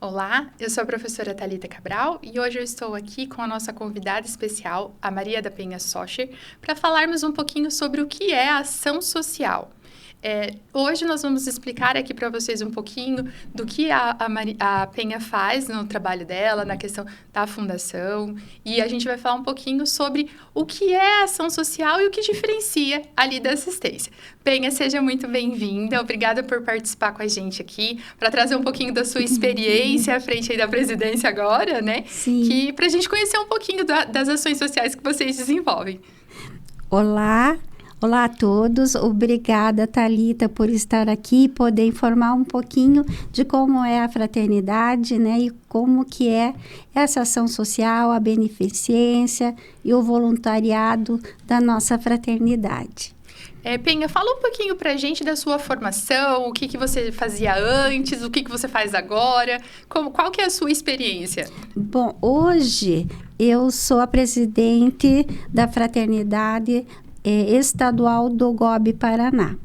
Olá, eu sou a professora Thalita Cabral e hoje eu estou aqui com a nossa convidada especial, a Maria da Penha Socher, para falarmos um pouquinho sobre o que é a ação social. Hoje nós vamos explicar aqui para vocês um pouquinho do que a Penha faz no trabalho dela, na questão da fundação, e a gente vai falar um pouquinho sobre o que é a ação social e o que diferencia ali da assistência. Penha, seja muito bem-vinda, obrigada por participar com a gente aqui, para trazer um pouquinho da sua experiência à frente aí da presidência agora, né? Sim. Para a gente conhecer um pouquinho das ações sociais que vocês desenvolvem. Olá a todos. Obrigada, Thalita, por estar aqui e poder informar um pouquinho de como é a fraternidade, né? E como que é essa ação social, a beneficência e o voluntariado da nossa fraternidade. Penha, fala um pouquinho pra gente da sua formação, o que você fazia antes, o que você faz agora, qual que é a sua experiência? Bom, hoje eu sou a presidente da fraternidade estadual do GOB Paraná,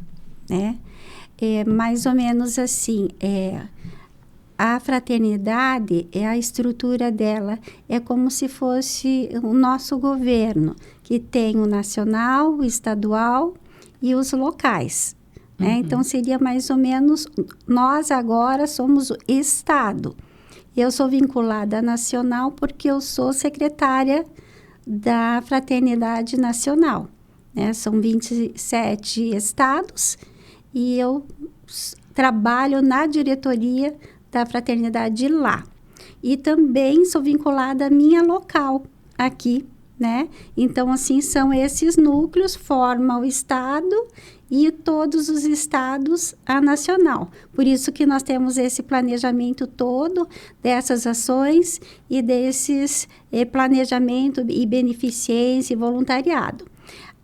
né? Mais ou menos assim, a fraternidade, a estrutura dela é como se fosse o nosso governo, que tem o nacional, o estadual e os locais, né? Então, seria mais ou menos, nós agora somos o estado. Eu sou vinculada à nacional porque eu sou secretária da Fraternidade Nacional, né? São 27 estados e eu trabalho na diretoria da fraternidade lá. E também sou vinculada à minha local aqui, né? Então, assim, são esses núcleos, formam o estado e todos os estados a nacional. Por isso que nós temos esse planejamento todo dessas ações e desses planejamento e beneficência e voluntariado.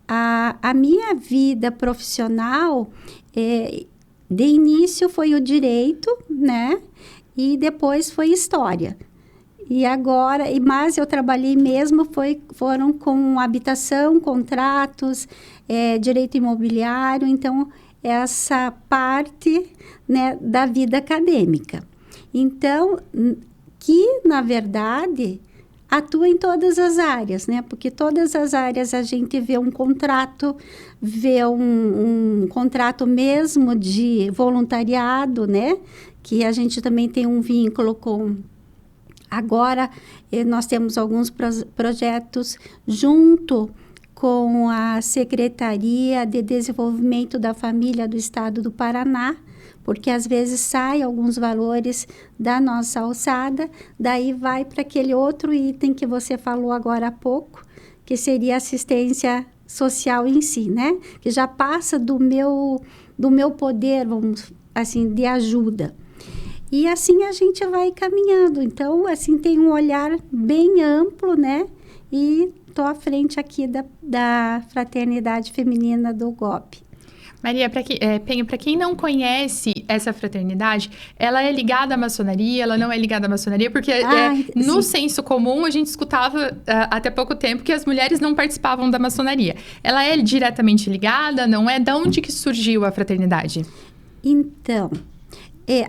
A minha vida profissional, de início foi o direito, né? E depois foi história. E agora, mas eu trabalhei mesmo, foram com habitação, contratos, direito imobiliário, então, essa parte, né, da vida acadêmica. Então, que, na verdade, atua em todas as áreas, né? Porque todas as áreas a gente vê um contrato, vê um contrato mesmo de voluntariado, né? Que a gente também tem um vínculo com... Agora, nós temos alguns projetos junto com a Secretaria de Desenvolvimento da Família do Estado do Paraná, porque às vezes saem alguns valores da nossa alçada, daí vai para aquele outro item que você falou agora há pouco, que seria assistência social em si, né? Que já passa do meu poder, vamos assim, de ajuda. E assim a gente vai caminhando. Então, assim, tem um olhar bem amplo, né? E estou à frente aqui da Fraternidade Feminina do GOB. Maria, Penha, para quem não conhece essa fraternidade, ela é ligada à maçonaria, ela não é ligada à maçonaria, porque no senso comum a gente escutava até pouco tempo que as mulheres não participavam da maçonaria. Ela é diretamente ligada, não é? De onde que surgiu a fraternidade? Então,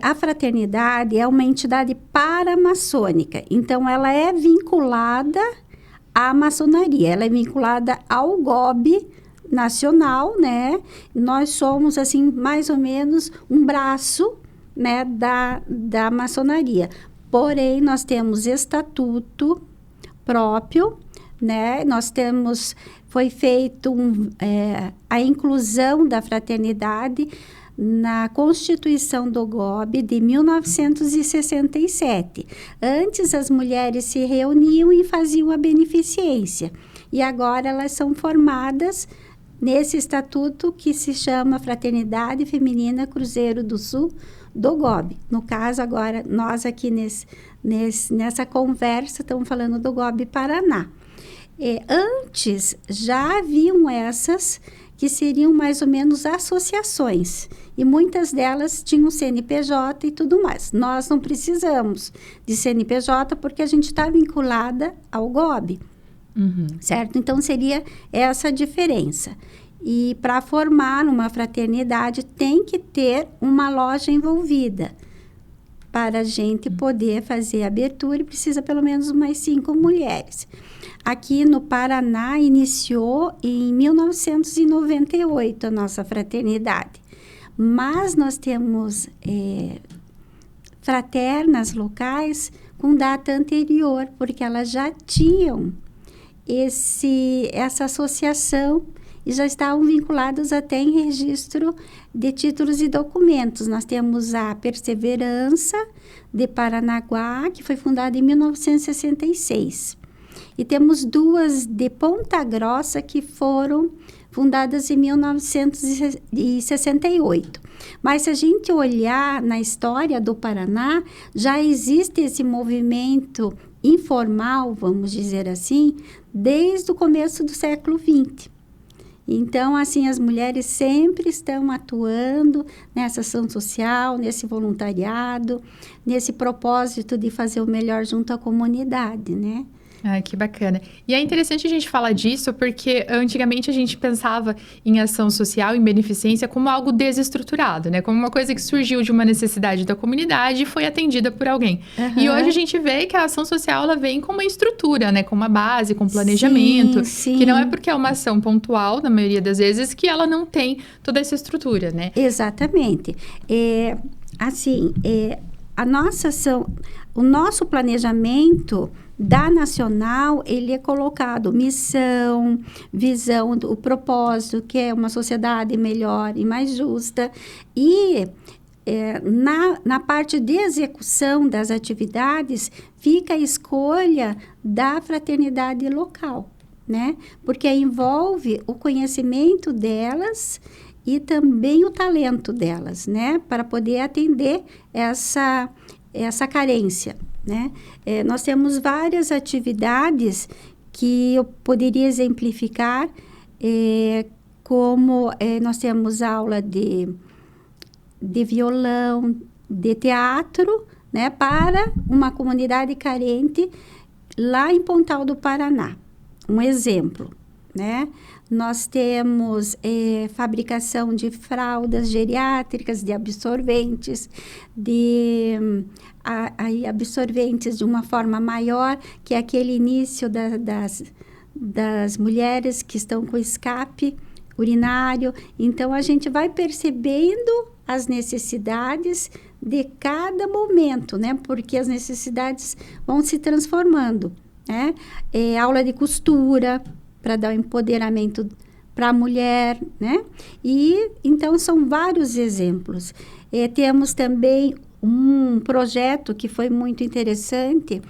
a fraternidade é uma entidade paramaçônica, então ela é vinculada à maçonaria, ela é vinculada ao GOB nacional, né? Nós somos, assim, mais ou menos um braço, né, da maçonaria. Porém, nós temos estatuto próprio, né? Foi feito a inclusão da fraternidade na Constituição do GOB de 1967. Antes, as mulheres se reuniam e faziam a beneficência. E agora elas são formadas nesse estatuto que se chama Fraternidade Feminina Cruzeiro do Sul do GOB. No caso, agora, nós aqui nessa conversa estamos falando do GOB Paraná. Antes, já haviam essas que seriam mais ou menos associações. E muitas delas tinham CNPJ e tudo mais. Nós não precisamos de CNPJ porque a gente está vinculada ao GOB. Certo? Então, seria essa a diferença. E para formar uma fraternidade, tem que ter uma loja envolvida. para a gente poder fazer a abertura, precisa pelo menos umas 5 mulheres. Aqui no Paraná, iniciou em 1998 a nossa fraternidade. Mas nós temos fraternas locais com data anterior, porque elas já tinham essa associação e já estavam vinculadas até em registro de títulos e documentos. Nós temos a Perseverança de Paranaguá, que foi fundada em 1966. E temos 2 de Ponta Grossa, que foram fundadas em 1968. Mas se a gente olhar na história do Paraná, já existe esse movimento informal, vamos dizer assim, desde o começo do século XX. Então, assim, as mulheres sempre estão atuando nessa ação social, nesse voluntariado, nesse propósito de fazer o melhor junto à comunidade, né? Ai, que bacana. E é interessante a gente falar disso porque antigamente a gente pensava em ação social, em beneficência, como algo desestruturado, né? Como uma coisa que surgiu de uma necessidade da comunidade e foi atendida por alguém. E hoje a gente vê que a ação social, ela vem com uma estrutura, né? Com uma base, com planejamento. Sim. Que não é porque é uma ação pontual, na maioria das vezes, que ela não tem toda essa estrutura, né? Exatamente. A nossa ação, o nosso planejamento da Nacional, ele é colocado missão, visão, o propósito, que é uma sociedade melhor e mais justa. E na parte de execução das atividades, fica a escolha da fraternidade local, né? Porque envolve o conhecimento delas e também o talento delas, né? Para poder atender essa carência, né? Nós temos várias atividades que eu poderia exemplificar, como nós temos aula de violão, de teatro, né? Para uma comunidade carente lá em Pontal do Paraná. Um exemplo, né? Nós temos fabricação de fraldas geriátricas, de absorventes, absorventes de uma forma maior, que é aquele início das mulheres que estão com escape urinário. Então, a gente vai percebendo as necessidades de cada momento, né? Porque as necessidades vão se transformando, né? Aula de costura, para dar um empoderamento para a mulher, né? E, então, são vários exemplos. Temos também um projeto que foi muito interessante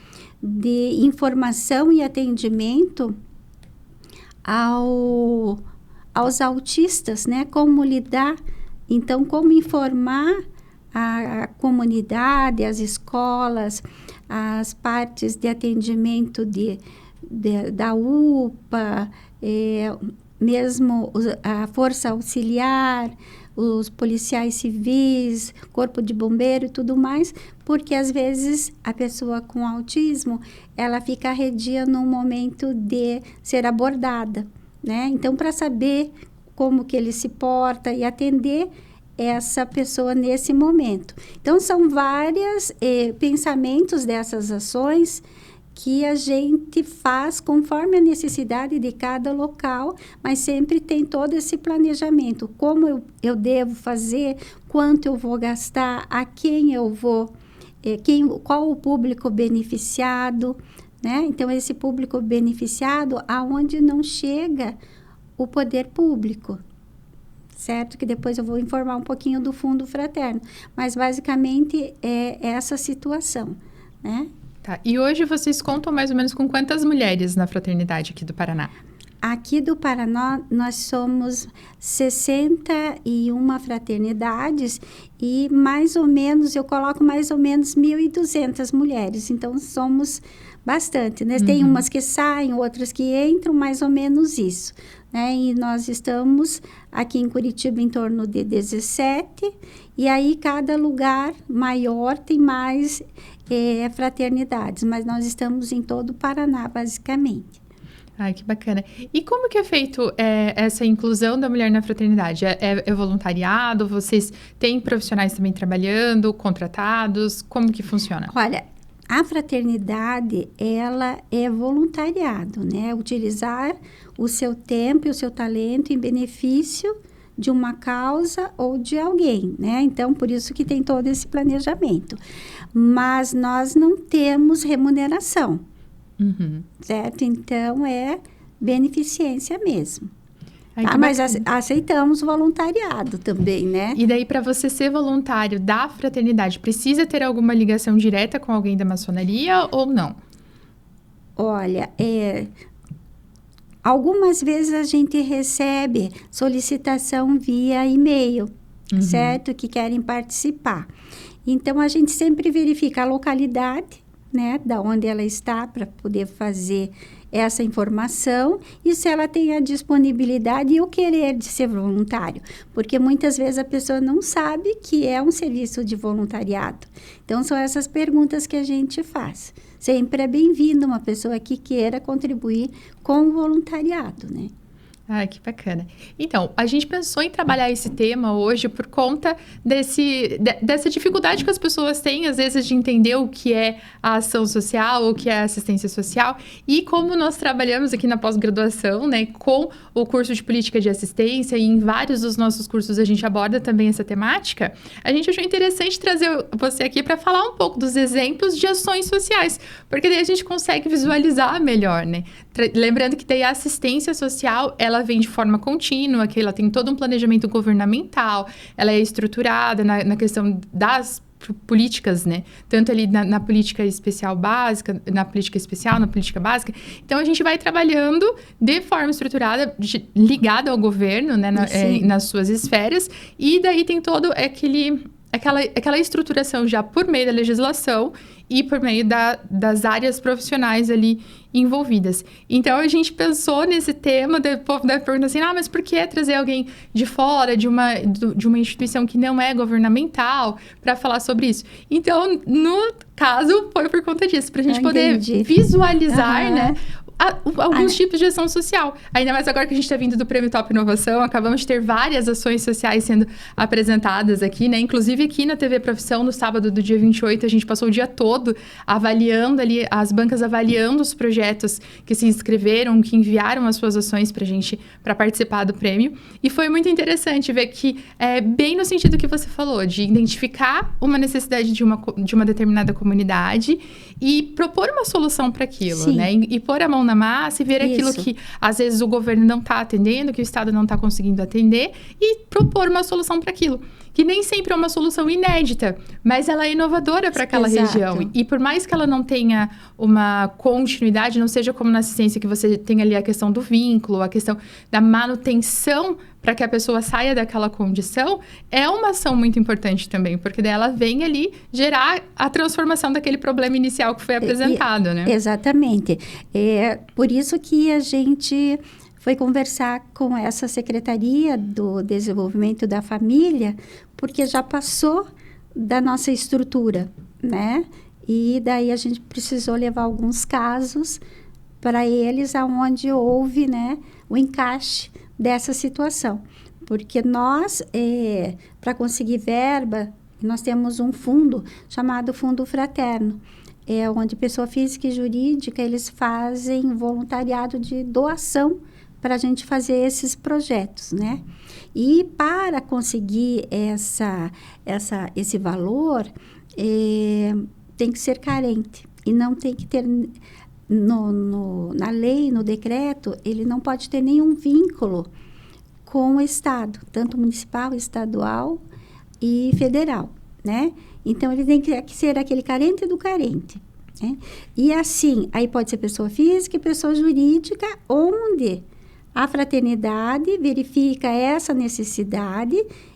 de informação e atendimento aos autistas, né? Como lidar, então, como informar a comunidade, as escolas, as partes de atendimento da UPA, mesmo a Força Auxiliar, os policiais civis, corpo de bombeiro e tudo mais, porque às vezes a pessoa com autismo, ela fica arredia no momento de ser abordada, né? Então, para saber como que ele se porta e atender essa pessoa nesse momento. Então, são vários pensamentos dessas ações que a gente faz conforme a necessidade de cada local, mas sempre tem todo esse planejamento. Como eu devo fazer, quanto eu vou gastar, a quem eu vou, qual o público beneficiado, né? Então, esse público beneficiado, aonde não chega o poder público, certo? Que depois eu vou informar um pouquinho do Fundo Fraterno. Mas, basicamente, é essa situação, né? Tá. E hoje vocês contam mais ou menos com quantas mulheres na fraternidade aqui do Paraná? Aqui do Paraná, nós somos 61 fraternidades e mais ou menos, eu coloco mais ou menos 1.200 mulheres. Então, somos bastante, né? Tem umas que saem, outras que entram, mais ou menos isso, né? E nós estamos aqui em Curitiba em torno de 17, e aí cada lugar maior tem mais fraternidades, mas nós estamos em todo o Paraná, basicamente. Ai, que bacana. E como que é feito essa inclusão da mulher na fraternidade? É voluntariado? Vocês têm profissionais também trabalhando, contratados? Como que funciona? Olha, a fraternidade, ela é voluntariado, né? Utilizar o seu tempo e o seu talento em benefício de uma causa ou de alguém, né? Então, por isso que tem todo esse planejamento. Mas nós não temos remuneração, certo? Então, é beneficência mesmo. Ai, Tá? Mas aceitamos voluntariado também, né? E daí, para você ser voluntário da fraternidade, precisa ter alguma ligação direta com alguém da maçonaria ou não? Olha, algumas vezes a gente recebe solicitação via e-mail, certo? Que querem participar. Então, a gente sempre verifica a localidade, né? Da onde ela está, para poder fazer essa informação e se ela tem a disponibilidade e o querer de ser voluntário. Porque muitas vezes a pessoa não sabe que é um serviço de voluntariado. Então, são essas perguntas que a gente faz. Sempre é bem-vindo uma pessoa que queira contribuir com o voluntariado, né? Ah, que bacana. Então, a gente pensou em trabalhar esse tema hoje por conta dessa dificuldade que as pessoas têm, às vezes, de entender o que é a ação social, o que é a assistência social. E como nós trabalhamos aqui na pós-graduação, né, com o curso de política de assistência, e em vários dos nossos cursos a gente aborda também essa temática, a gente achou interessante trazer você aqui para falar um pouco dos exemplos de ações sociais, porque daí a gente consegue visualizar melhor, né? Lembrando que daí a assistência social, ela vem de forma contínua, que ela tem todo um planejamento governamental, ela é estruturada na questão das políticas, né? Tanto ali na política especial básica, na política especial, na política básica. Então, a gente vai trabalhando de forma estruturada, ligada ao governo, né? Nas suas esferas. E daí tem todo aquela estruturação já por meio da legislação e por meio das áreas profissionais ali envolvidas. Então, a gente pensou nesse tema, o povo deve perguntar assim, mas por que trazer alguém de fora, de uma instituição que não é governamental, para falar sobre isso? Então, no caso, foi por conta disso, para a gente poder visualizar, né, alguns tipos de ação social. Ainda mais agora que a gente está vindo do Prêmio Top Inovação, acabamos de ter várias ações sociais sendo apresentadas aqui, né? Inclusive aqui na TV Profissão, no sábado do dia 28, a gente passou o dia todo avaliando ali, as bancas avaliando os projetos que se inscreveram, que enviaram as suas ações para a gente, para participar do prêmio. E foi muito interessante ver que, bem no sentido que você falou, de identificar uma necessidade de uma determinada comunidade e propor uma solução para aquilo, sim, né? E pôr a mão na massa e ver aquilo que, às vezes, o governo não está atendendo, que o Estado não está conseguindo atender e propor uma solução para aquilo. Que nem sempre é uma solução inédita, mas ela é inovadora para aquela região. E por mais que ela não tenha uma continuidade, não seja como na assistência que você tem ali a questão do vínculo, a questão da manutenção para que a pessoa saia daquela condição, é uma ação muito importante também, porque daí ela vem ali gerar a transformação daquele problema inicial que foi apresentado, né? Exatamente. É por isso que a gente foi conversar com essa Secretaria do Desenvolvimento da Família, porque já passou da nossa estrutura, né? E daí a gente precisou levar alguns casos para eles aonde houve, né, o encaixe dessa situação. Porque nós, para conseguir verba, nós temos um fundo chamado Fundo Fraterno, onde pessoa física e jurídica, eles fazem voluntariado de doação para a gente fazer esses projetos, né? E para conseguir esse valor, tem que ser carente. E não tem que ter, na lei, no decreto, ele não pode ter nenhum vínculo com o Estado, tanto municipal, estadual e federal, né? Então, ele tem que ser aquele carente do carente, né? E assim, aí pode ser pessoa física e pessoa jurídica, onde a fraternidade verifica essa necessidade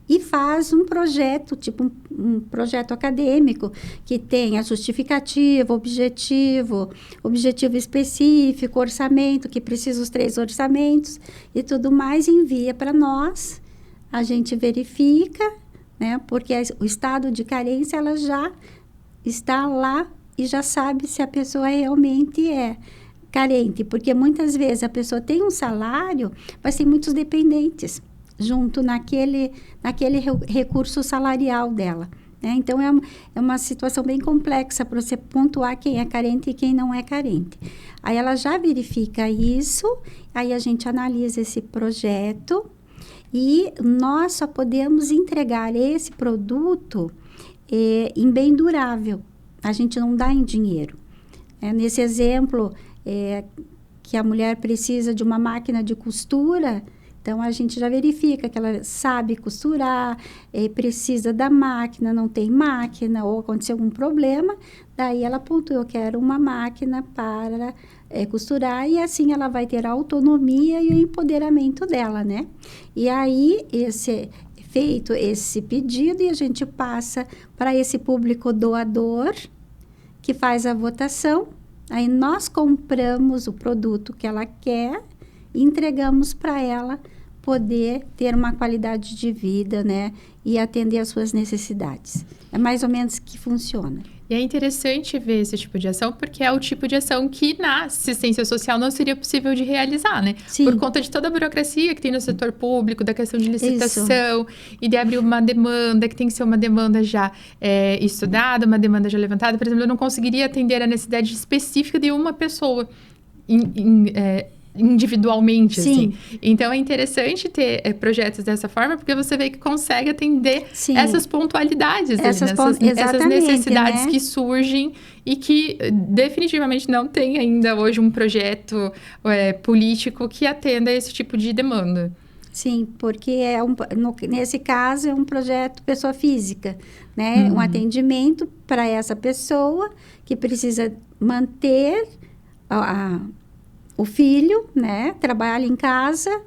e faz um projeto, tipo um projeto acadêmico, que tenha justificativa, objetivo específico, orçamento, que precisa os 3 orçamentos e tudo mais, envia para nós, a gente verifica, né, porque o estado de carência, ela já está lá e já sabe se a pessoa realmente carente, porque muitas vezes a pessoa tem um salário, mas tem muitos dependentes junto naquele recurso salarial dela. Então, é uma situação bem complexa para você pontuar quem é carente e quem não é carente. Aí ela já verifica isso, aí a gente analisa esse projeto e nós só podemos entregar esse produto em bem durável. A gente não dá em dinheiro. Nesse exemplo, que a mulher precisa de uma máquina de costura, então a gente já verifica que ela sabe costurar, precisa da máquina, não tem máquina, ou aconteceu algum problema, daí ela pontua, eu quero uma máquina para costurar, e assim ela vai ter a autonomia e o empoderamento dela, né? E aí, feito esse pedido, e a gente passa para esse público doador, que faz a votação, aí nós compramos o produto que ela quer e entregamos para ela poder ter uma qualidade de vida, né? E atender às suas necessidades. É mais ou menos que funciona. E é interessante ver esse tipo de ação, porque é o tipo de ação que na assistência social não seria possível de realizar, né? Sim. Por conta de toda a burocracia que tem no setor público, da questão de licitação, e de abrir uma demanda, que tem que ser uma demanda já estudada, uma demanda já levantada. Por exemplo, eu não conseguiria atender a necessidade específica de uma pessoa individualmente, Sim. assim. Então, é interessante ter projetos dessa forma, porque você vê que consegue atender Sim. essas pontualidades, essas necessidades, né? que surgem e que definitivamente não tem ainda hoje um projeto político que atenda esse tipo de demanda. Sim, porque nesse caso é um projeto pessoa física, né? Um atendimento para essa pessoa que precisa manter o filho, né? Trabalha em casa,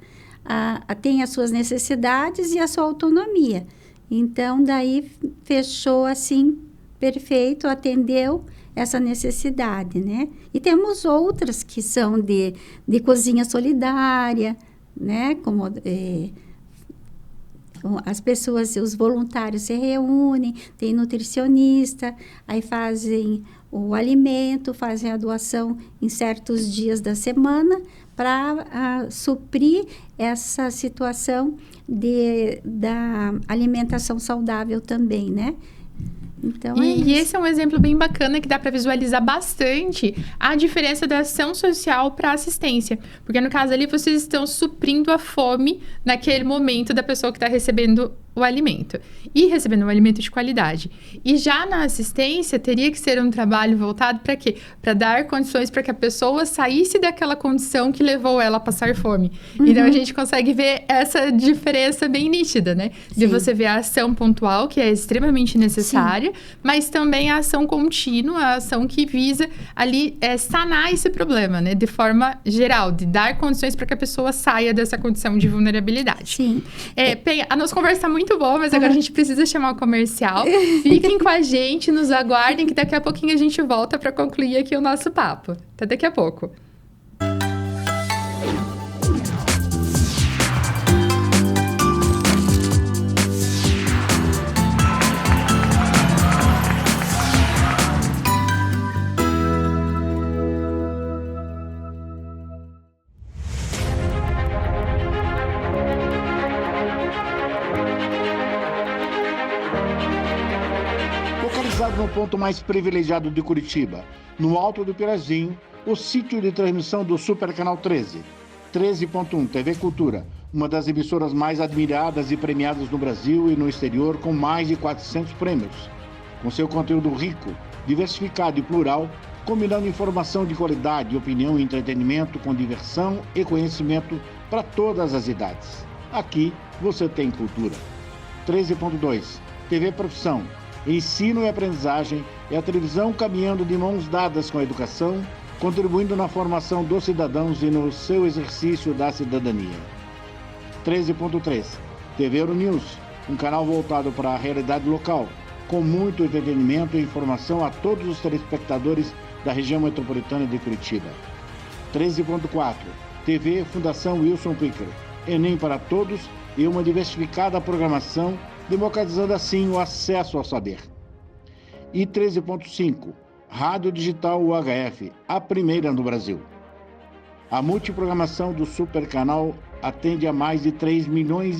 tem as suas necessidades e a sua autonomia. Então, daí fechou assim, perfeito, atendeu essa necessidade, né? E temos outras que são de cozinha solidária, né? Como as pessoas, os voluntários se reúnem, tem nutricionista, aí fazem o alimento, fazem a doação em certos dias da semana para suprir essa situação da alimentação saudável também, né? Então, e esse é um exemplo bem bacana que dá para visualizar bastante a diferença da ação social para assistência. Porque, no caso ali, vocês estão suprindo a fome naquele momento da pessoa que está recebendo o alimento. E recebendo um alimento de qualidade. E já na assistência, teria que ser um trabalho voltado para quê? Para dar condições para que a pessoa saísse daquela condição que levou ela a passar fome. Então, a gente consegue ver essa diferença bem nítida, né? De Sim. você ver a ação pontual, que é extremamente necessária, mas também a ação contínua, a ação que visa ali sanar esse problema, né? De forma geral, de dar condições para que a pessoa saia dessa condição de vulnerabilidade. Sim. Penha, a nossa conversa é muito boa, mas agora a gente precisa chamar o comercial. Fiquem com a gente, nos aguardem, que daqui a pouquinho a gente volta para concluir aqui o nosso papo. Até daqui a pouco. No ponto mais privilegiado de Curitiba, no Alto do Pirazinho, o sítio de transmissão do Super Canal 13. 13.1 TV Cultura, uma das emissoras mais admiradas e premiadas no Brasil e no exterior, com mais de 400 prêmios. Com seu conteúdo rico, diversificado e plural, combinando informação de qualidade, opinião e entretenimento com diversão e conhecimento para todas as idades. Aqui você tem cultura. 13.2 TV Profissão. Ensino e aprendizagem é a televisão caminhando de mãos dadas com a educação, contribuindo na formação dos cidadãos e no seu exercício da cidadania. 13.3 TV Euronews, um canal voltado para a realidade local, com muito entretenimento e informação a todos os telespectadores da região metropolitana de Curitiba. 13.4 TV Fundação Wilson Picker, Enem para todos e uma diversificada programação, democratizando assim o acesso ao saber. E 13.5, Rádio Digital UHF, a primeira no Brasil. A multiprogramação do Supercanal atende a mais de 3,5 milhões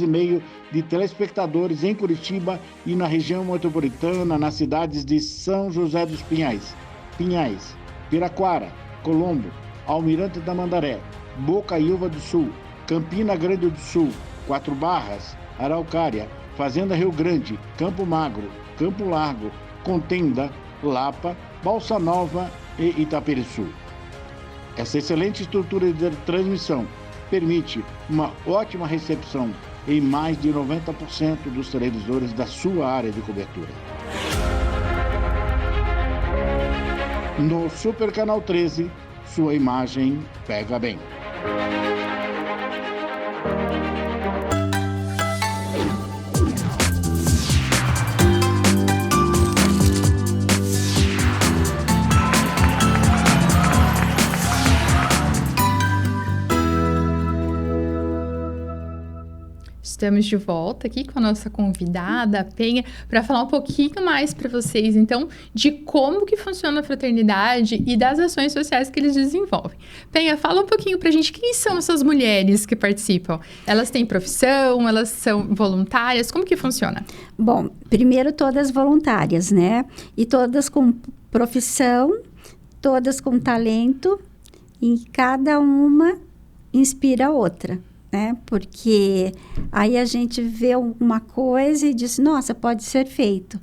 de telespectadores em Curitiba e na região metropolitana, nas cidades de São José dos Pinhais, Piraquara, Colombo, Almirante Tamandaré, Bocaiúva do Sul, Campina Grande do Sul, Quatro Barras, Araucária, Fazenda Rio Grande, Campo Magro, Campo Largo, Contenda, Lapa, Balsa Nova e Itaperiçu. Essa excelente estrutura de transmissão permite uma ótima recepção em mais de 90% dos televisores da sua área de cobertura. No Supercanal 13, sua imagem pega bem. Estamos de volta aqui com a nossa convidada, a Penha, para falar um pouquinho mais para vocês, então, de como que funciona a fraternidade e das ações sociais que eles desenvolvem. Penha, fala um pouquinho para a gente, quem são essas mulheres que participam? Elas têm profissão, elas são voluntárias, como que funciona? Bom, primeiro todas voluntárias, né? E todas com profissão, todas com talento, e cada uma inspira a outra. Né? Porque aí a gente vê uma coisa e diz, nossa, pode ser feito.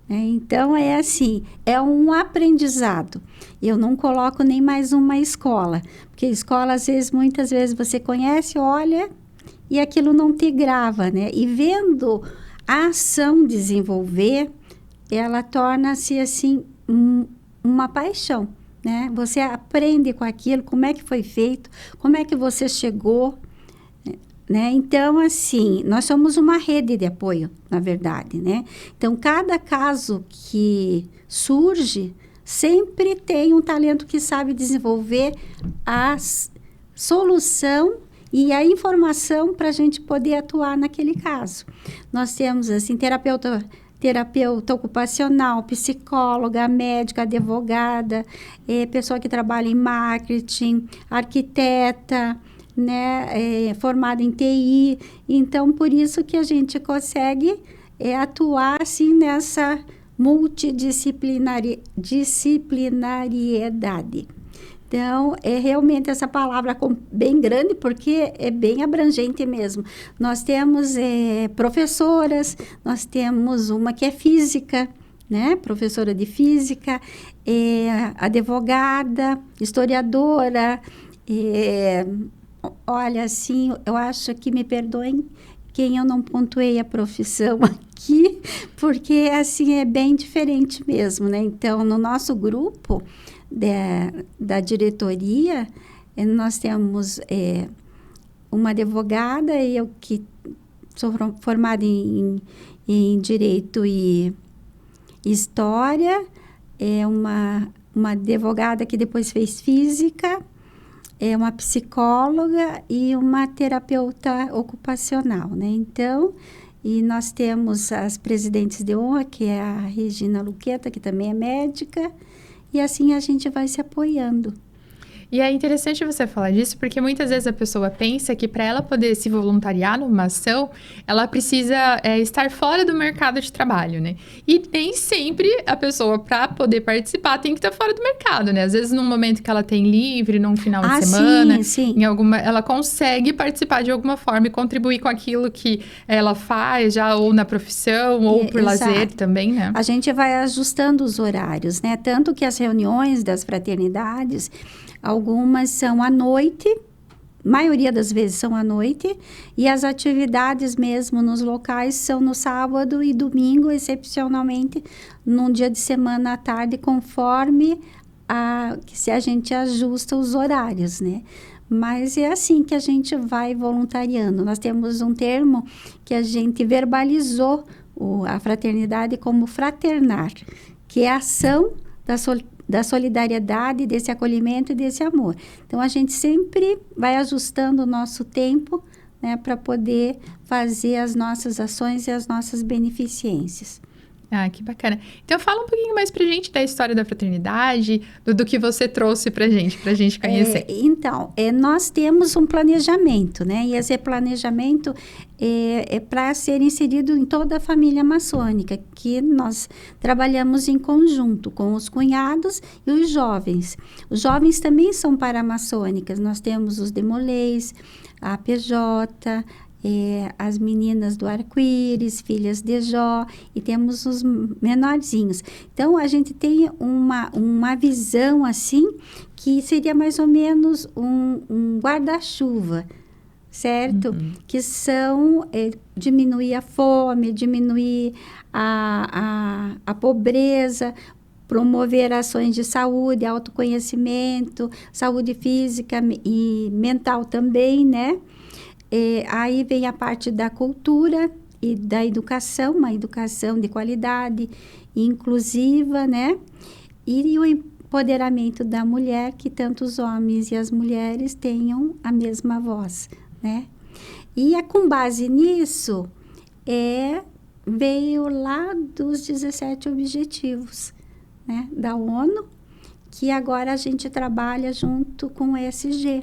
Né? Então, é assim, é um aprendizado. Eu não coloco nem mais uma escola, porque escola, muitas vezes você conhece, olha, e aquilo não te grava, né? E vendo a ação desenvolver, ela torna-se, assim, uma paixão, né? Você aprende com aquilo, como é que foi feito, como é que você chegou, né? Então, assim, nós somos uma rede de apoio, na verdade, né? Então, cada caso que surge, sempre tem um talento que sabe desenvolver a solução e a informação para a gente poder atuar naquele caso. Nós temos, assim, terapeuta ocupacional, psicóloga, médica, advogada, pessoa que trabalha em marketing, arquiteta, né, formada em TI. Então, por isso que a gente consegue atuar assim nessa multidisciplinariedade. Então, realmente essa palavra bem grande, porque é bem abrangente mesmo. Nós temos professoras, nós temos uma que é física, né, professora de física, advogada, historiadora, olha, assim, eu acho que me perdoem quem eu não pontuei a profissão aqui, porque, assim, é bem diferente mesmo, né? Então, no nosso grupo da diretoria, nós temos uma advogada, eu que sou formada em Direito e História, uma advogada que depois fez Física, uma psicóloga e uma terapeuta ocupacional, né? Então, e nós temos as presidentes de honra, que é a Regina Luqueta, que também é médica, e assim a gente vai se apoiando. E é interessante você falar disso, porque muitas vezes a pessoa pensa que para ela poder se voluntariar numa ação, ela precisa estar fora do mercado de trabalho, né? E nem sempre a pessoa, para poder participar, tem que estar fora do mercado, né? Às vezes, num momento que ela tem livre, num final de semana, sim. ela consegue participar de alguma forma e contribuir com aquilo que ela faz, já ou na profissão, ou por lazer também, né? A gente vai ajustando os horários, né? Tanto que as reuniões das fraternidades, algumas são à noite, maioria das vezes são à noite, e as atividades mesmo nos locais são no sábado e domingo, excepcionalmente num dia de semana à tarde, conforme se a gente ajusta os horários, né? Mas é assim que a gente vai voluntariando. Nós temos um termo que a gente verbalizou a fraternidade como fraternar, que é a ação da solidariedade, desse acolhimento e desse amor. Então, a gente sempre vai ajustando o nosso tempo, né, para poder fazer as nossas ações e as nossas beneficências. Ah, que bacana. Então, fala um pouquinho mais pra gente da história da fraternidade, do que você trouxe pra gente conhecer. Então, nós temos um planejamento, né? E esse planejamento é para ser inserido em toda a família maçônica, que nós trabalhamos em conjunto com os cunhados e os jovens. Os jovens também são paramaçônicas. Nós temos os demolês, a PJ, as meninas do arco-íris, filhas de Jó, e temos os menorzinhos. Então, a gente tem uma visão, assim, que seria mais ou menos um guarda-chuva, certo? Uhum. Que são diminuir a fome, diminuir a pobreza, promover ações de saúde, autoconhecimento, saúde física e mental também, né? Aí vem a parte da cultura e da educação, uma educação de qualidade, inclusiva, né? E o empoderamento da mulher, que tanto os homens e as mulheres tenham a mesma voz, né? E com base nisso, veio lá dos 17 objetivos, né, da ONU, que agora a gente trabalha junto com o ESG.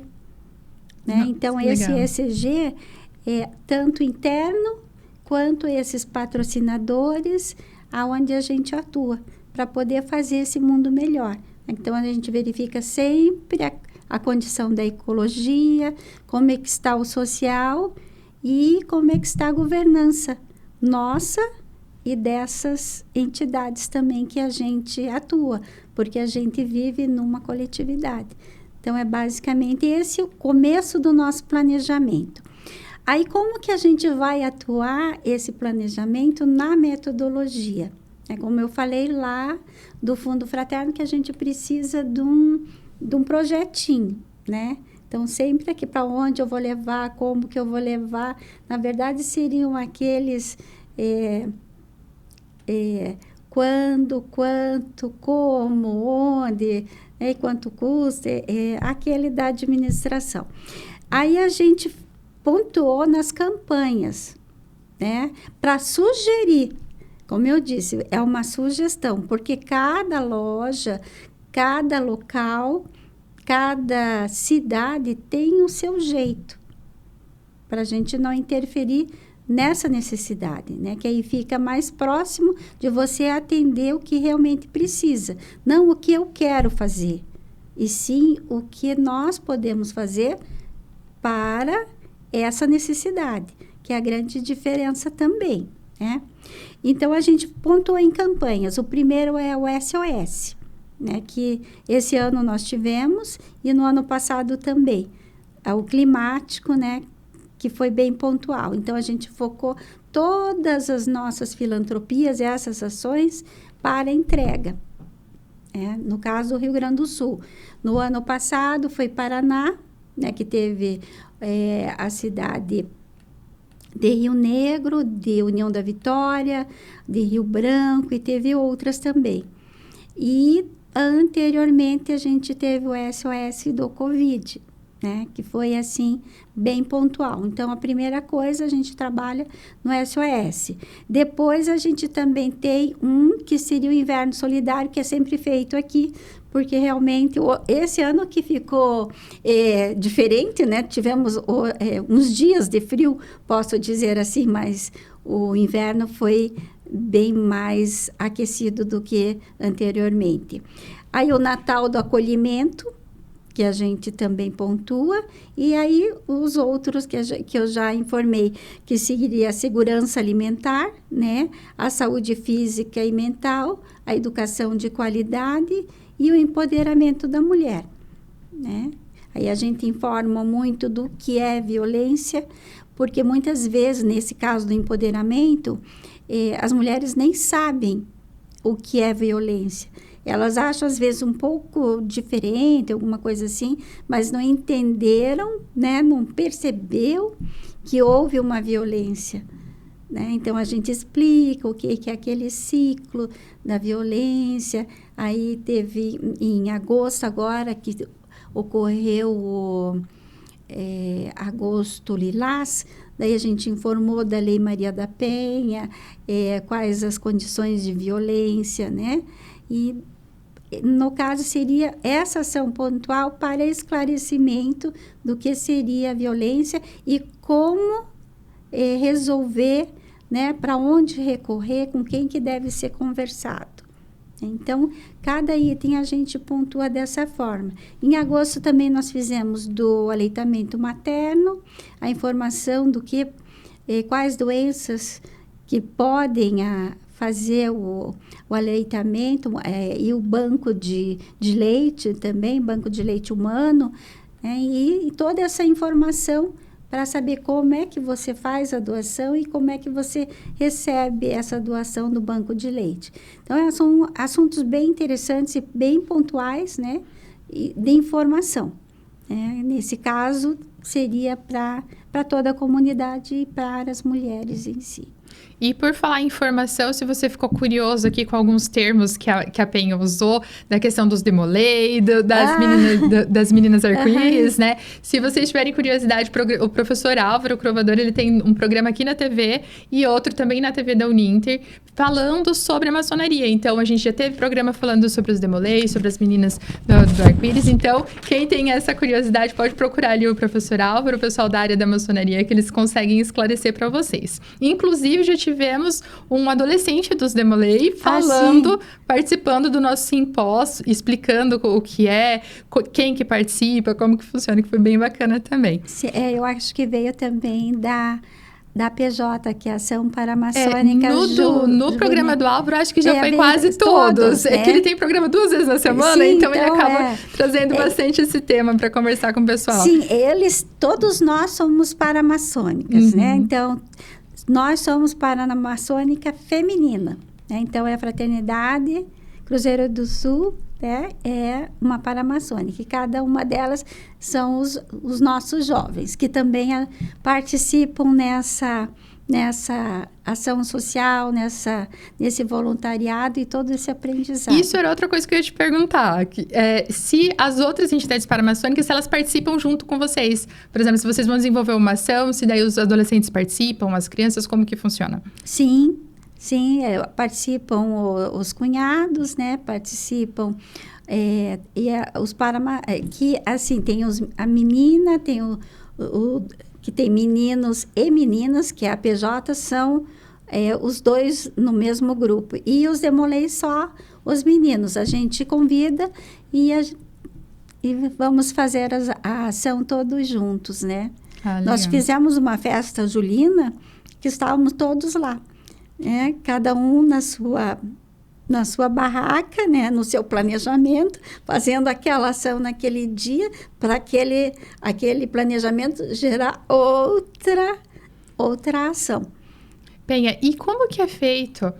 Né? Nossa, então, legal. esse ESG é tanto interno quanto esses patrocinadores, aonde a gente atua, para poder fazer esse mundo melhor. Então, a gente verifica sempre a condição da ecologia, como é que está o social e como é que está a governança nossa e dessas entidades também que a gente atua, porque a gente vive numa coletividade. Então, é basicamente esse o começo do nosso planejamento. Aí, como que a gente vai atuar esse planejamento na metodologia? Como eu falei lá do Fundo Fraterno, que a gente precisa de um projetinho, né? Então, sempre aqui para onde eu vou levar, como que eu vou levar. Na verdade, seriam aqueles quando, quanto, como, onde... E quanto custa, aquele da administração. Aí a gente pontuou nas campanhas, né? Para sugerir, como eu disse, é uma sugestão, porque cada loja, cada local, cada cidade tem o seu jeito, para a gente não interferir nessa necessidade, né? Que aí fica mais próximo de você atender o que realmente precisa, não o que eu quero fazer, e sim o que nós podemos fazer para essa necessidade, que é a grande diferença também, né? Então, a gente pontuou em campanhas. O primeiro é o SOS, né? Que esse ano nós tivemos e no ano passado também. O climático, né? Que foi bem pontual. Então, a gente focou todas as nossas filantropias, essas ações, para entrega. No caso, o Rio Grande do Sul. No ano passado, foi Paraná, né, que teve a cidade de Rio Negro, de União da Vitória, de Rio Branco, e teve outras também. E, anteriormente, a gente teve o SOS do Covid, né, que foi, assim, bem pontual. Então, a primeira coisa, a gente trabalha no SOS. Depois, a gente também tem que seria o Inverno Solidário, que é sempre feito aqui, porque realmente, esse ano que ficou diferente, né? Tivemos uns dias de frio, posso dizer assim, mas o inverno foi bem mais aquecido do que anteriormente. Aí, o Natal do Acolhimento, que a gente também pontua, e aí os outros que eu já informei, que seria a segurança alimentar, né, a saúde física e mental, a educação de qualidade e o empoderamento da mulher, né? Aí a gente informa muito do que é violência, porque muitas vezes, nesse caso do empoderamento, as mulheres nem sabem o que é violência. Elas acham, às vezes, um pouco diferente, alguma coisa assim, mas não entenderam, né? Não percebeu que houve uma violência, né? Então, a gente explica o que é aquele ciclo da violência. Aí, teve, em agosto agora, que ocorreu Agosto Lilás, daí a gente informou da Lei Maria da Penha, quais as condições de violência, né? E, no caso, seria essa ação pontual para esclarecimento do que seria a violência e como resolver, né? Para onde recorrer, com quem que deve ser conversado. Então, cada item a gente pontua dessa forma. Em agosto também nós fizemos do aleitamento materno, a informação do que, quais doenças que podem fazer o aleitamento e o banco de leite também, banco de leite humano, né, e toda essa informação para saber como é que você faz a doação e como é que você recebe essa doação do banco de leite. Então, são assuntos bem interessantes e bem pontuais, né, de informação. Nesse caso, seria para toda a comunidade e para as mulheres em si. E por falar em informação, se você ficou curioso aqui com alguns termos que a Penha usou, da questão dos demolei, das meninas arco-íris, né? Se vocês tiverem curiosidade, o professor Álvaro Crovador, ele tem um programa aqui na TV e outro também na TV da Uninter, falando sobre a maçonaria. Então, a gente já teve programa falando sobre os demolei, sobre as meninas do arco-íris. Então, quem tem essa curiosidade pode procurar ali o professor Álvaro, o pessoal da área da maçonaria, que eles conseguem esclarecer para vocês. Inclusive, já tivemos um adolescente dos Demolei participando do nosso simpósio, explicando o que é, quem que participa, como que funciona, que foi bem bacana também. Eu acho que veio também da PJ, que é a Ação Paramaçônica. No programa do Álvaro, acho que já foi quase todos. Né? É que ele tem programa 2 vezes na semana, Sim, então ele acaba trazendo bastante esse tema para conversar com o pessoal. Sim, todos nós somos paramaçônicas, né? Então, nós somos Paramaçônica Feminina, né? Então, é a Fraternidade Cruzeiro do Sul, né? É uma paramaçônica. E cada uma delas são os nossos jovens, que também participam nessa ação social, nesse voluntariado e todo esse aprendizado. Isso era outra coisa que eu ia te perguntar. Se as outras entidades paramaçônicas, se elas participam junto com vocês. Por exemplo, se vocês vão desenvolver uma ação, se daí os adolescentes participam, as crianças, como que funciona? Sim, participam os cunhados, né? Participam os que assim tem a menina, tem que tem meninos e meninas, que é a PJ, são os dois no mesmo grupo. E os Demolei só os meninos. A gente convida e vamos fazer a ação todos juntos, né? Nós fizemos uma festa julina que estávamos todos lá, né? Cada um na sua barraca, né, no seu planejamento, fazendo aquela ação naquele dia, para aquele planejamento gerar outra ação. Penha, e como que é feito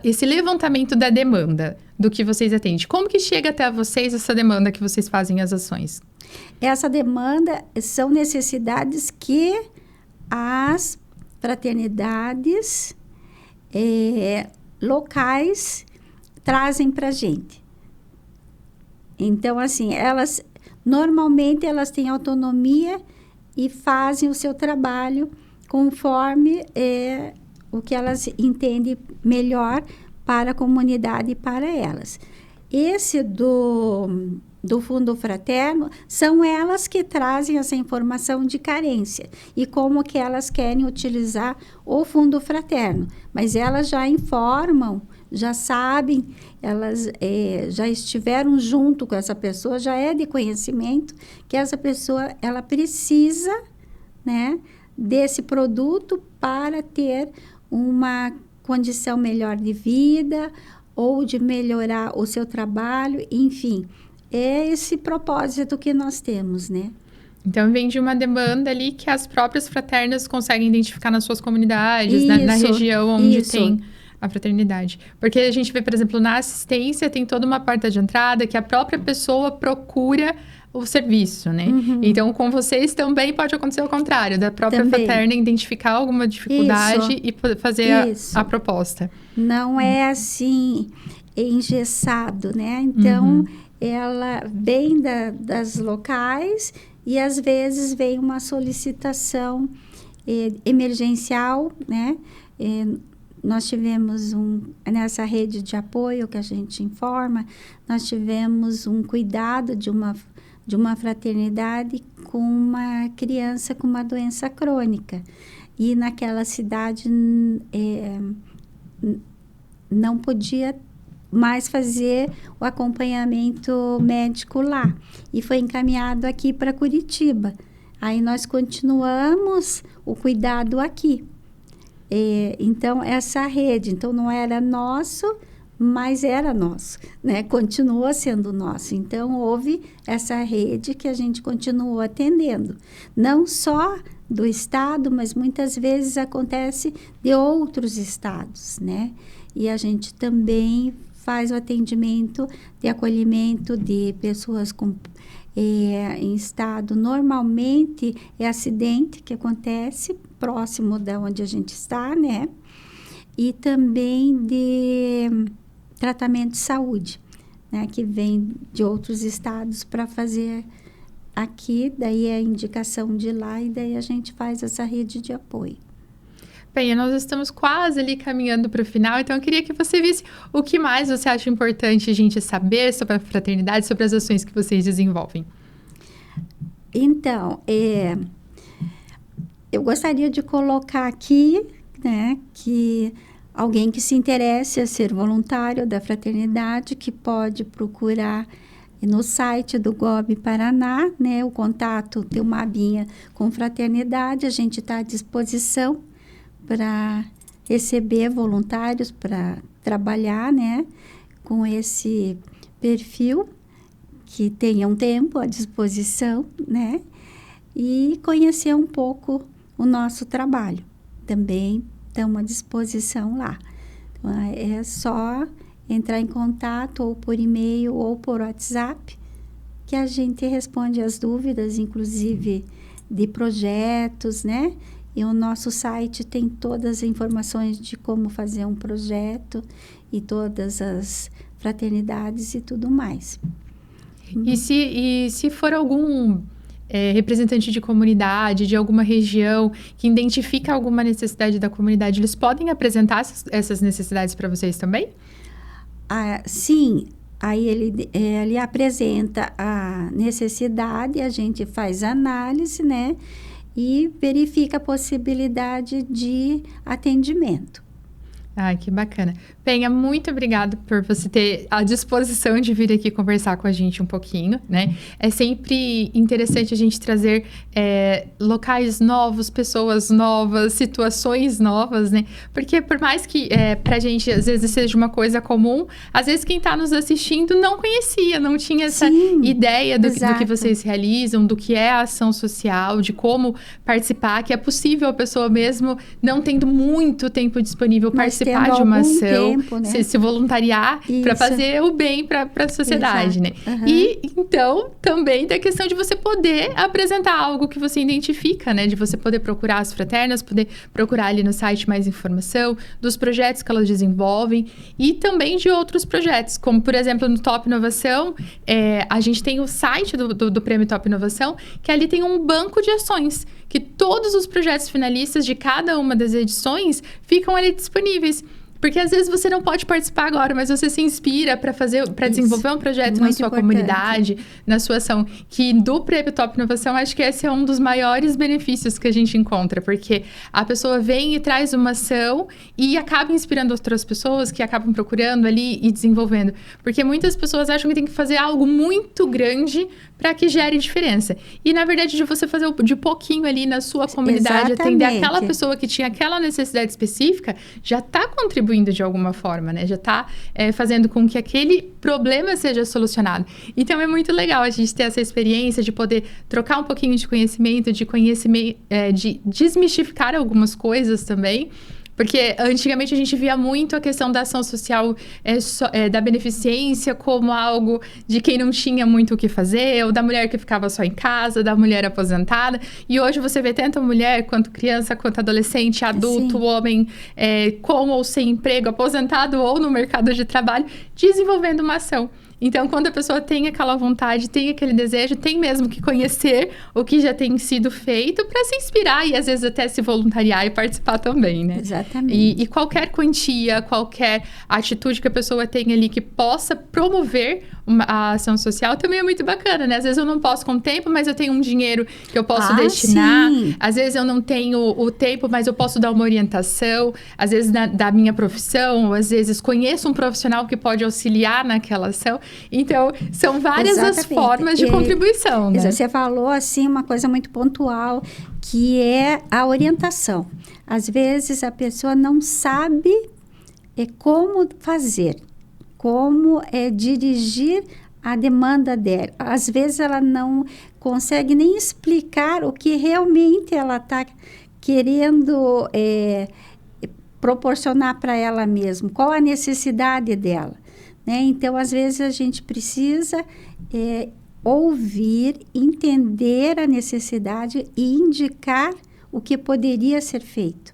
esse levantamento da demanda do que vocês atendem? Como que chega até vocês essa demanda que vocês fazem as ações? Essa demanda são necessidades que as fraternidades locais trazem para a gente. Então, assim, normalmente elas têm autonomia e fazem o seu trabalho conforme o que elas entendem melhor para a comunidade e para elas. Esse do Fundo Fraterno, são elas que trazem essa informação de carência e como que elas querem utilizar o Fundo Fraterno. Mas elas já informam, já sabem, elas já estiveram junto com essa pessoa, já é de conhecimento que essa pessoa ela precisa, né, desse produto para ter uma condição melhor de vida ou de melhorar o seu trabalho, enfim. É esse propósito que nós temos, né? Então, vem de uma demanda ali que as próprias fraternas conseguem identificar nas suas comunidades, na região onde tem a fraternidade. Porque a gente vê, por exemplo, na assistência, tem toda uma porta de entrada que a própria pessoa procura o serviço, né? Então, com vocês também pode acontecer o contrário, da própria fraterna identificar alguma dificuldade e fazer a proposta. Não é assim, engessado, né? Então, ela vem das locais e às vezes vem uma solicitação emergencial, né? Nós tivemos nessa rede de apoio que a gente informa, nós tivemos um cuidado de uma fraternidade com uma criança com uma doença crônica. E naquela cidade não podia mais fazer o acompanhamento médico lá. E foi encaminhado aqui para Curitiba. Aí nós continuamos o cuidado aqui. Então, essa rede, então não era nosso, mas era nosso, né? Continua sendo nosso. Então, houve essa rede que a gente continuou atendendo. Não só do estado, mas muitas vezes acontece de outros estados, né? E a gente também faz o atendimento de acolhimento de pessoas em estado. Normalmente é acidente que acontece próximo da onde a gente está, né? E também de tratamento de saúde, né? Que vem de outros estados para fazer aqui, daí é a indicação de lá e daí a gente faz essa rede de apoio. Bem, nós estamos quase ali caminhando para o final, então eu queria que você visse o que mais você acha importante a gente saber sobre a fraternidade, sobre as ações que vocês desenvolvem. Então, eu gostaria de colocar aqui, né, que alguém que se interesse a ser voluntário da fraternidade, que pode procurar no site do GOB Paraná, né, o contato, tem uma abinha com fraternidade, a gente está à disposição para receber voluntários para trabalhar, né, com esse perfil, que tenham tempo à disposição, né, e conhecer um pouco o nosso trabalho. Também estamos à disposição lá. Então, é só entrar em contato ou por e-mail ou por WhatsApp, que a gente responde as dúvidas, inclusive de projetos, né? E o nosso site tem todas as informações de como fazer um projeto e todas as fraternidades e tudo mais. E se for algum representante de comunidade, de alguma região, que identifica alguma necessidade da comunidade, eles podem apresentar essas necessidades para vocês também? Sim. Aí ele apresenta a necessidade, a gente faz análise, né? E verifica a possibilidade de atendimento. Ai, que bacana. Penha, muito obrigada por você ter a disposição de vir aqui conversar com a gente um pouquinho, né? É sempre interessante a gente trazer locais novos, pessoas novas, situações novas, né? Porque por mais que pra gente, às vezes, seja uma coisa comum, às vezes quem tá nos assistindo não conhecia, não tinha essa ideia do que vocês realizam, do que é a ação social, de como participar, que é possível a pessoa mesmo, não tendo muito tempo disponível, participar de uma ação, né? se voluntariar para fazer o bem para a sociedade, né? Uhum. E, então, também da questão de você poder apresentar algo que você identifica, né? De você poder procurar as fraternas, poder procurar ali no site mais informação dos projetos que elas desenvolvem e também de outros projetos, como, por exemplo, no Top Inovação, a gente tem o site do Prêmio Top Inovação, que ali tem um banco de ações, que todos os projetos finalistas de cada uma das edições ficam ali disponíveis. Porque às vezes você não pode participar agora, mas você se inspira para desenvolver um projeto na sua comunidade, na sua ação. Que do Prêmio Top Inovação, acho que esse é um dos maiores benefícios que a gente encontra. Porque a pessoa vem e traz uma ação e acaba inspirando outras pessoas que acabam procurando ali e desenvolvendo. Porque muitas pessoas acham que tem que fazer algo muito grande para que gere diferença. E, na verdade, de você fazer de pouquinho ali na sua comunidade, atender aquela pessoa que tinha aquela necessidade específica, já está contribuindo de alguma forma, né? Já está fazendo com que aquele problema seja solucionado. Então, é muito legal a gente ter essa experiência de poder trocar um pouquinho de conhecimento, de desmistificar algumas coisas também. Porque antigamente a gente via muito a questão da ação social, da beneficência, como algo de quem não tinha muito o que fazer, ou da mulher que ficava só em casa, da mulher aposentada. E hoje você vê tanto mulher, quanto criança, quanto adolescente, adulto, homem, com ou sem emprego, aposentado ou no mercado de trabalho, desenvolvendo uma ação. Então, quando a pessoa tem aquela vontade, tem aquele desejo, tem mesmo que conhecer o que já tem sido feito para se inspirar e, às vezes, até se voluntariar e participar também, né? Exatamente. E qualquer quantia, qualquer atitude que a pessoa tenha ali que possa promover a ação social também é muito bacana, né? Às vezes eu não posso com o tempo, mas eu tenho um dinheiro que eu posso destinar. Sim. Às vezes eu não tenho o tempo, mas eu posso dar uma orientação. Às vezes da minha profissão, ou às vezes conheço um profissional que pode auxiliar naquela ação. Então, são várias as formas de contribuição, né? Você falou, assim, uma coisa muito pontual, que é a orientação. Às vezes, a pessoa não sabe como fazer, como dirigir a demanda dela. Às vezes, ela não consegue nem explicar o que realmente ela está querendo proporcionar para ela mesma, qual a necessidade dela, né? Então, às vezes, a gente precisa ouvir, entender a necessidade e indicar o que poderia ser feito.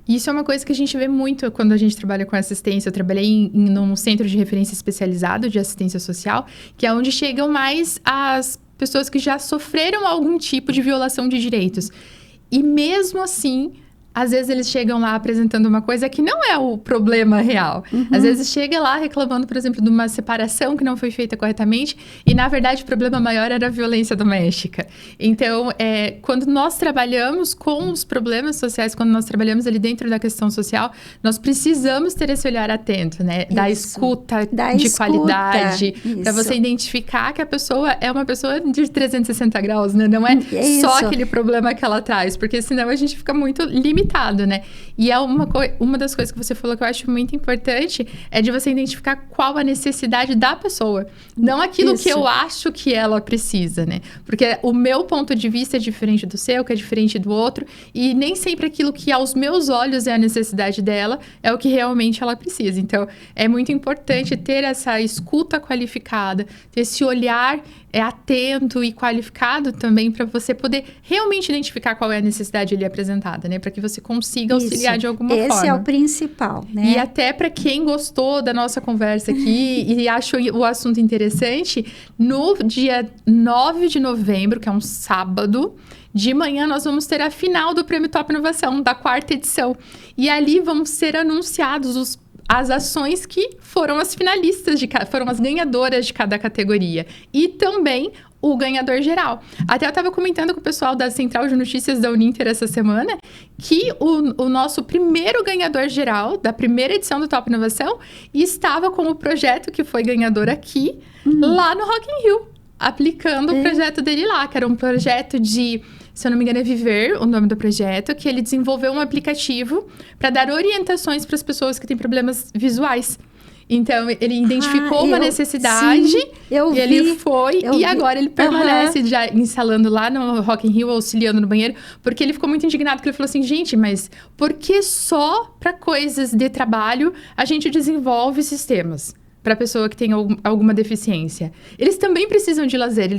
Isso é uma coisa que a gente vê muito quando a gente trabalha com assistência. Eu trabalhei num centro de referência especializado de assistência social, que é onde chegam mais as pessoas que já sofreram algum tipo de violação de direitos. E mesmo assim, às vezes eles chegam lá apresentando uma coisa que não é o problema real. Uhum. Às vezes chega lá reclamando, por exemplo, de uma separação que não foi feita corretamente e, na verdade, o problema maior era a violência doméstica. Então, quando nós trabalhamos com os problemas sociais, quando nós trabalhamos ali dentro da questão social, nós precisamos ter esse olhar atento, né? Da escuta de qualidade, para você identificar que a pessoa é uma pessoa de 360 graus, né? Não é só aquele problema que ela traz, porque senão a gente fica muito limitado, né? E é uma das coisas que você falou que eu acho muito importante é de você identificar qual a necessidade da pessoa. Não aquilo que eu acho que ela precisa, né? Porque o meu ponto de vista é diferente do seu, que é diferente do outro. E nem sempre aquilo que aos meus olhos é a necessidade dela é o que realmente ela precisa. Então, é muito importante ter essa escuta qualificada, ter esse olhar atento e qualificado também para você poder realmente identificar qual é a necessidade ali apresentada, né? Para que você consiga auxiliar de alguma forma. Esse é o principal, né? E até para quem gostou da nossa conversa aqui e achou o assunto interessante, no dia 9 de novembro, que é um sábado, de manhã nós vamos ter a final do Prêmio Top Inovação, da 4ª edição. E ali vão ser anunciados as ações que foram as finalistas, foram as ganhadoras de cada categoria. E também o ganhador geral. Até eu estava comentando com o pessoal da Central de Notícias da Uninter essa semana que o nosso primeiro ganhador geral da primeira edição do Top Inovação estava com o projeto que foi ganhador aqui, lá no Rock in Rio, aplicando o projeto dele lá, que era um projeto de... Se eu não me engano, é Viver, o nome do projeto, que ele desenvolveu um aplicativo para dar orientações para as pessoas que têm problemas visuais. Então, ele identificou uma necessidade, ele foi, e agora ele permanece já instalando lá no Rock in Rio, auxiliando no banheiro, porque ele ficou muito indignado, porque ele falou assim, gente, mas por que só para coisas de trabalho a gente desenvolve sistemas para a pessoa que tem alguma deficiência? Eles também precisam de lazer,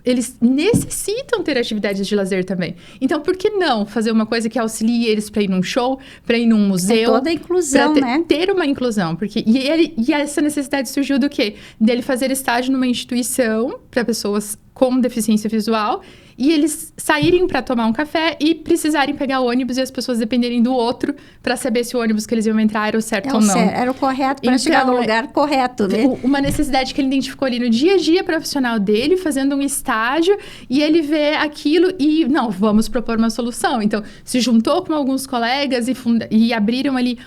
eles necessitam ter atividades de lazer também. Então, por que não fazer uma coisa que auxilie eles para ir num show, para ir num museu? Toda a inclusão, né? Ter uma inclusão. E essa necessidade surgiu do quê? Dele fazer estágio numa instituição para pessoas com deficiência visual e eles saírem para tomar um café e precisarem pegar ônibus e as pessoas dependerem do outro para saber se o ônibus que eles iam entrar era o certo ou não. Era o correto para chegar no lugar correto, né? Uma necessidade que ele identificou ali no dia a dia profissional dele, fazendo um estágio, e ele vê aquilo e, não, vamos propor uma solução. Então, se juntou com alguns colegas e abriram ali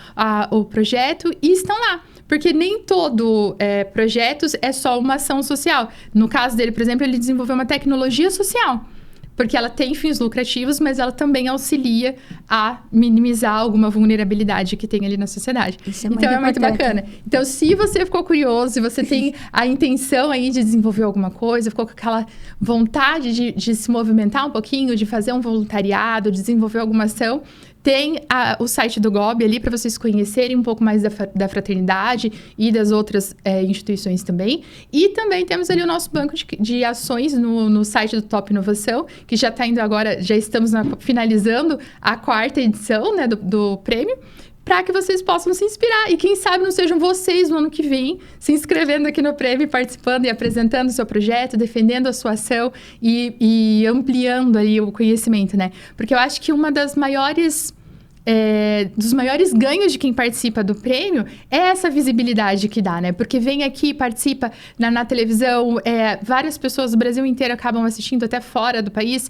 o projeto e estão lá. Porque nem todo projetos é só uma ação social. No caso dele, por exemplo, ele desenvolveu uma tecnologia social. Porque ela tem fins lucrativos, mas ela também auxilia a minimizar alguma vulnerabilidade que tem ali na sociedade. Isso então, é muito bacana. Então, se você ficou curioso, se você tem a intenção aí de desenvolver alguma coisa, ficou com aquela vontade de se movimentar um pouquinho, de fazer um voluntariado, de desenvolver alguma ação, tem o site do GOB ali para vocês conhecerem um pouco mais da fraternidade e das outras instituições também. E também temos ali o nosso banco de ações no site do Top Inovação, que já está indo agora, já estamos finalizando a 4ª edição, né, do prêmio. para que vocês possam se inspirar. E quem sabe não sejam vocês no ano que vem se inscrevendo aqui no prêmio, participando e apresentando o seu projeto, defendendo a sua ação e ampliando aí o conhecimento, né? Porque eu acho que uma das maiores... dos maiores ganhos de quem participa do prêmio é essa visibilidade que dá, né? Porque vem aqui, participa na televisão, várias pessoas do Brasil inteiro acabam assistindo até fora do país,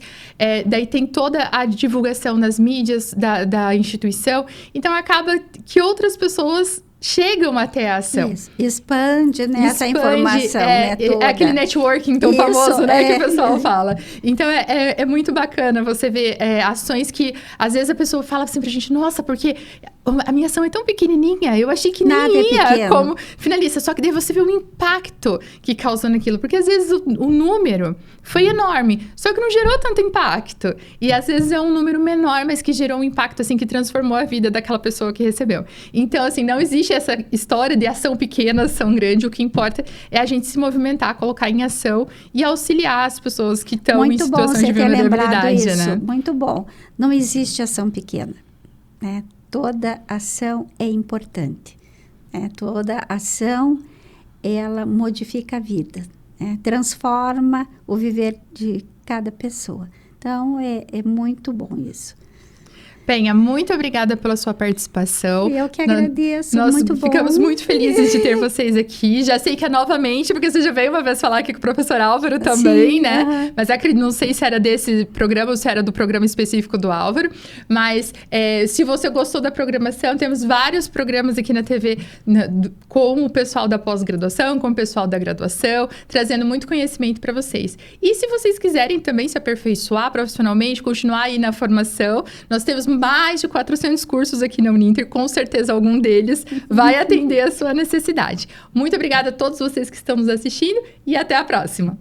daí tem toda a divulgação nas mídias da instituição, então acaba que outras pessoas chegam até a ação. Isso. Expande, né, essa informação, né, toda. É aquele networking tão famoso, né, que o pessoal fala. Então, é muito bacana você ver ações que, às vezes, a pessoa fala assim pra gente, nossa, porque a minha ação é tão pequenininha, eu achei que nada nem ia pequeno. como finalista. Só que daí você vê o impacto que causou naquilo. Porque, às vezes, o número foi enorme, só que não gerou tanto impacto. E, às vezes, é um número menor, mas que gerou um impacto, assim, que transformou a vida daquela pessoa que recebeu. Então, assim, não existe essa história de ação pequena, ação grande. O que importa é a gente se movimentar, colocar em ação e auxiliar as pessoas que estão em situação de vulnerabilidade, né? Muito bom. Não existe ação pequena, né? Toda ação é importante, né? Toda ação, ela modifica a vida, né? Transforma o viver de cada pessoa. Então, é muito bom isso. Penha, muito obrigada pela sua participação. Eu que agradeço, nós muito bom. Ficamos muito felizes de ter vocês aqui. Já sei que é novamente, porque você já veio uma vez falar aqui com o professor Álvaro também, sim, né? Mas não sei se era desse programa ou se era do programa específico do Álvaro. Mas se você gostou da programação, temos vários programas aqui na TV com o pessoal da pós-graduação, com o pessoal da graduação, trazendo muito conhecimento para vocês. E se vocês quiserem também se aperfeiçoar profissionalmente, continuar aí na formação, nós temos mais de 400 cursos aqui na Uninter, com certeza algum deles vai atender a sua necessidade. Muito obrigada a todos vocês que estão nos assistindo e até a próxima!